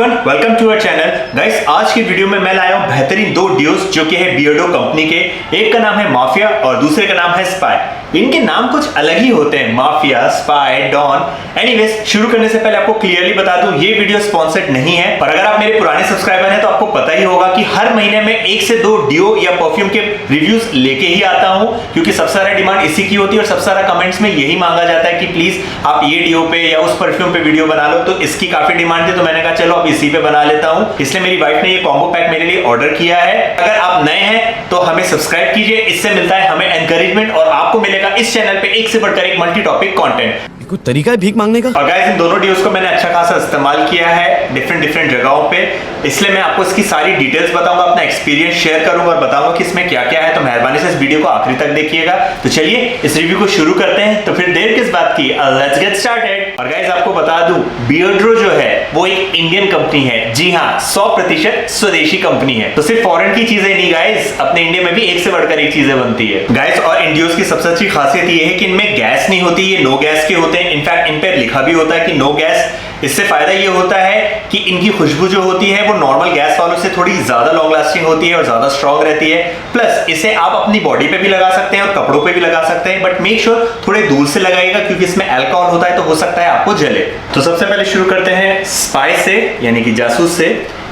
Everyone, welcome to our channel. Guys, आज की video में मैं लाया हूं बेहतरीन दो डियोस जो कि है बियर्डो कंपनी के। एक का नाम है माफिया और दूसरे का नाम है स्पाई। इनके नाम कुछ अलग ही होते हैं, माफिया, स्पाई, डॉन। एनीवेज, शुरू करने से पहले आपको क्लियरली बता दूं, ये वीडियो स्पॉन्सर्ड नहीं है। और अगर आप मेरे पुराने सब्सक्राइबर हैं तो आपको पता ही होगा कि हर महीने में 1 से 2 डियो या परफ्यूम के रिव्यूज लेके ही आता हूं, क्योंकि सबसे सारा डिमांड इसी की होती है और सबसे सारा कमेंट्स में यही मांगा जाता है कि प्लीज आप ये डियो पे या उस परफ्यूम पे वीडियो बना लो। तो इसकी काफी डिमांड थी, तो मैंने कहा चलो अब इसी पे बना लेता हूं। इसलिए मेरी वाइफ ने ये कॉम्बो पैक मेरे लिए ऑर्डर किया है। अगर आप नए हैं तो हमें सब्सक्राइब कीजिए, इससे मिलता है हमें एनकरेजमेंट और आपको मिलेगा इस चैनल पे एक से बढ़कर एक मल्टी टॉपिक कंटेंट। कोई तरीका है भीख मांगने का? और गाइस, इन दोनों डियोस को मैंने अच्छा खासा इस्तेमाल किया है डिफरेंट जगहों पे, इसलिए मैं आपको इसकी सारी डिटेल्स बताऊंगा, अपना एक्सपीरियंस शेयर करूंगा और बताऊंगा कि इसमें क्या क्या है। तो मेहरबानी से इस वीडियो को आखिरी तक देखिएगा। तो चलिए इस रिव्यू को शुरू करते हैं। तो फिर देर किस बात की, लेट्स गेट स्टार्टेड। और गाइस, आपको बता दूं, बियर्डो जो है वो एक इंडियन कंपनी है। जी हाँ, 100% स्वदेशी कंपनी है। तो सिर्फ फॉरेन की चीजें नहीं गाइस, अपने इंडिया में भी एक से बढ़कर एक चीजें बनती है गाइस। और इन डियोस की सबसे अच्छी खासियत ये है कि इनमें गैस नहीं होती, ये नो गैस के होते हैं। इनफैक्ट इन पे लिखा भी होता है कि नो गैस। इससे फायदा ये होता है कि इनकी खुशबू जो होती है वो नॉर्मल गैस वालों से थोड़ी ज्यादा लॉन्ग लास्टिंग होती है और ज्यादा स्ट्रांग रहती है। प्लस इसे आप अपनी बॉडी पे भी लगा सकते हैं और कपड़ों पे भी लगा सकते हैं, बट मेक श्योर थोड़े दूर से लगाइएगा, क्योंकि इसमें अल्कोहल होता है तो हो सकता है आपको जले। तो सबसे पहले शुरू करते हैं स्पाई से, यानी कि जासूस से।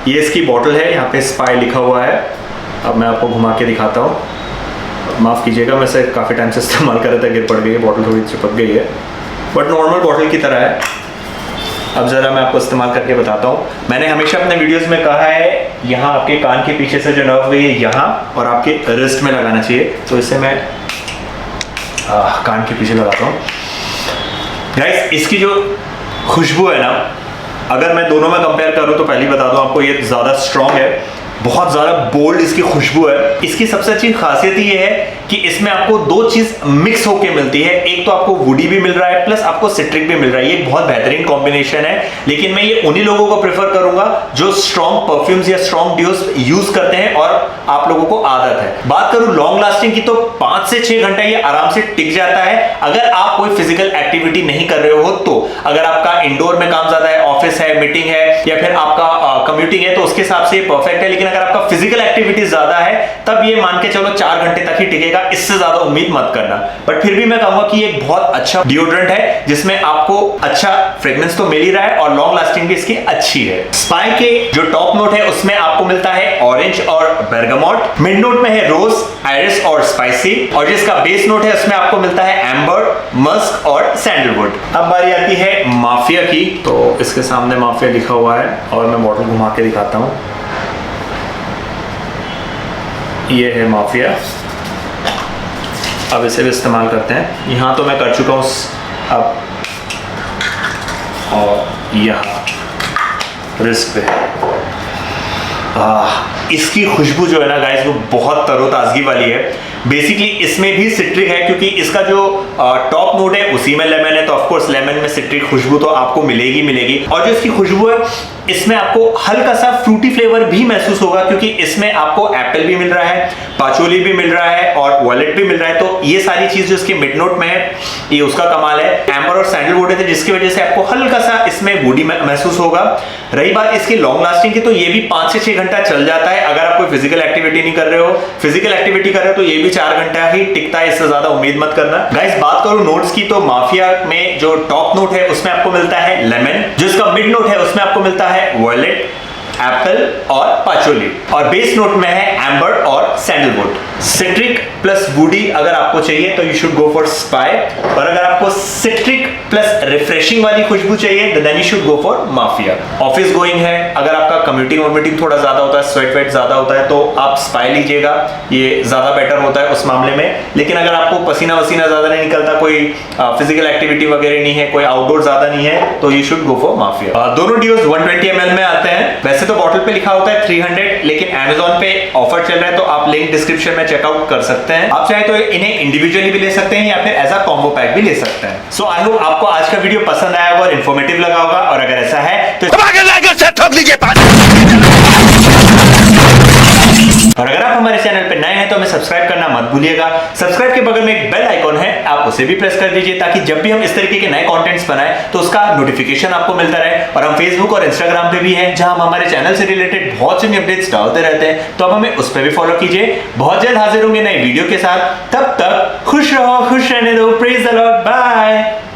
ये इसकी बॉटल है, यहाँ पे स्पाई लिखा हुआ है। अब मैं आपको घुमा के दिखाता हूँ। माफ कीजिएगा, मैं इसे काफी टाइम से इस्तेमाल कर रहा था, गिर पड़ गई है, बॉटल थोड़ी चिपक गई है, बट नॉर्मल बॉटल की तरह है। अब जरा मैं आपको इस्तेमाल करके बताता हूँ। मैंने हमेशा अपने वीडियोस में कहा है, यहाँ आपके कान के पीछे से जो नर्व गई है यहाँ, और आपके रिस्ट में लगाना चाहिए। तो इसे मैं कान के पीछे लगाता हूँ। गाइस, इसकी जो खुशबू है ना, अगर मैं दोनों में कंपेयर करूँ तो पहली बता दूँ आपको, ये ज़्यादा स्ट्रॉन्ग है, बहुत ज़्यादा बोल्ड इसकी खुशबू है। इसकी सबसे अच्छी खासियत ये है कि इसमें आपको दो चीज मिक्स होके मिलती है। एक तो आपको वुडी भी मिल रहा है, प्लस आपको सिट्रिक भी मिल रहा है। ये बहुत बेहतरीन कॉम्बिनेशन है। लेकिन मैं ये उन्हीं लोगों को प्रेफर करूंगा जो स्ट्रॉन्ग परफ्यूम्स या स्ट्रॉन्ग डियोस यूज करते हैं और आप लोगों को आदत है। बात करूं लॉन्ग लास्टिंग की, तो 5 से 6 घंटे ये आराम से टिक जाता है, अगर आप कोई फिजिकल एक्टिविटी नहीं कर रहे हो तो। अगर आपका इंडोर में काम ज्यादा है, ऑफिस है, मीटिंग है, या फिर आपका कम्यूटिंग है, तो उसके हिसाब से ये परफेक्ट है। लेकिन अगर आपका फिजिकल एक्टिविटी ज्यादा है, तब ये मान के चलो 4 घंटे तक ही टिकेगा, इससे ज्यादा उम्मीद मत करना। बट फिर भी मैं कहूंगा कि एक बहुत अच्छा डिओड्रेंट है, जिसमें आपको अच्छा फ्रेग्रेंस तो मिल ही रहा है और लॉन्ग लास्टिंग भी इसकी अच्छी है। स्पाई के जो टॉप नोट है उसमें आपको मिलता है ऑरेंज और बेर्गामोट। मिड नोट में है रोज, आयरिस और स्पाइसी। और जिसका बेस नोट है उसमें आपको मिलता है एम्बर, मस्क और सैंडलवुड। अब बारी आती है माफिया की। तो इसके सामने माफिया लिखा हुआ है और मैं बॉटल घुमा के दिखाता हूं। ये है माफिया। अब इसे भी इस्तेमाल करते हैं। यहाँ तो मैं कर चुका हूँ अब, और यहाँ रिस्ट पे इसकी खुशबू जो है ना गाइस, वो बहुत तरोताजगी वाली है। बेसिकली इसमें भी सिट्रिक है, क्योंकि इसका जो टॉप नोट है उसी में लेमन है, तो ऑफ कोर्स लेमन में सिट्रिक खुशबू तो आपको मिलेगी। और जो इसकी खुशबू है, इसमें आपको हल्का सा फ्रूटी फ्लेवर भी महसूस होगा, क्योंकि इसमें आपको एप्पल भी मिल रहा है, पाचोली भी मिल रहा है और वॉलेट भी मिल रहा है। तो ये सारी चीज जो इसके मिड नोट में है, ये उसका कमाल है। एम्बर और सैंडलवुड है, जिसकी वजह से आपको हल्का सा इसमें वुडी महसूस होगा। रही बात इसकी लॉन्ग लास्टिंग की, तो ये भी 5 से 6 घंटा चल जाता है, अगर आप कोई फिजिकल एक्टिविटी नहीं कर रहे हो। फिजिकल एक्टिविटी कर रहे हो तो ये भी 4 घंटा ही टिकता है, इससे ज्यादा उम्मीद मत करना। गाइस, बात करूं नोट्स की, तो माफिया में जो टॉप नोट है उसमें आपको मिलता है लेमन। जो इसका मिड नोट है उसमें आपको मिलता है वॉयलेट, एप्पल और पाचोली। और बेस नोट में है एम्बर और सैंडलवुड। सिट्रिक प्लस वुडी अगर आपको चाहिए तो you should go for spy, और अगर आपको सिट्रिक प्लस रिफ्रेशिंग वाली खुशबू चाहिए तो then you should go for mafia. Office going है, अगर आपका कम्यूटिंग थोड़ा ज्यादा होता है, स्वेट वेट ज्यादा होता है, तो आप स्पाई लीजिएगा, ये ज्यादा बेटर होता है उस मामले में। लेकिन अगर आपको पसीना वसीना ज्यादा नहीं निकलता, कोई फिजिकल एक्टिविटी वगैरह नहीं है, कोई आउटडोर ज्यादा नहीं है, तो you should go for mafia. दोनों डियोस 120 ml में आते हैं। वैसे तो बॉटल पे लिखा होता है 300, लेकिन Amazon पे ऑफर चल रहा है, तो आप लिंक डिस्क्रिप्शन में चेकआउट कर सकते हैं। आप चाहे तो इन्हें इंडिविजुअली भी ले सकते हैं या फिर एज अ कॉम्बो पैक भी ले सकते हैं। सो आई होप आपको आज का वीडियो पसंद आया होगा और इन्फॉर्मेटिव लगा होगा, और अगर ऐसा है तो और अगर आप हमारे चैनल पर नए हैं तो हमें सब्सक्राइब करना मत भूलिएगा। सब्सक्राइब के बगल में एक बेल आइकॉन है, आप उसे भी प्रेस कर दीजिए ताकि जब भी हम इस तरीके के नए कंटेंट्स बनाएं तो उसका नोटिफिकेशन आपको मिलता रहे। और हम फेसबुक और इंस्टाग्राम पे भी हैं, जहां हम हमारे चैनल से रिलेटेड बहुत सी अपडेट्स डालते रहते हैं, तो आप हमें उस पर भी फॉलो कीजिए। बहुत जल्द हाजिर होंगे नए वीडियो के साथ, तब तक खुश रहो, खुश रहने दो। Praise the lord, bye.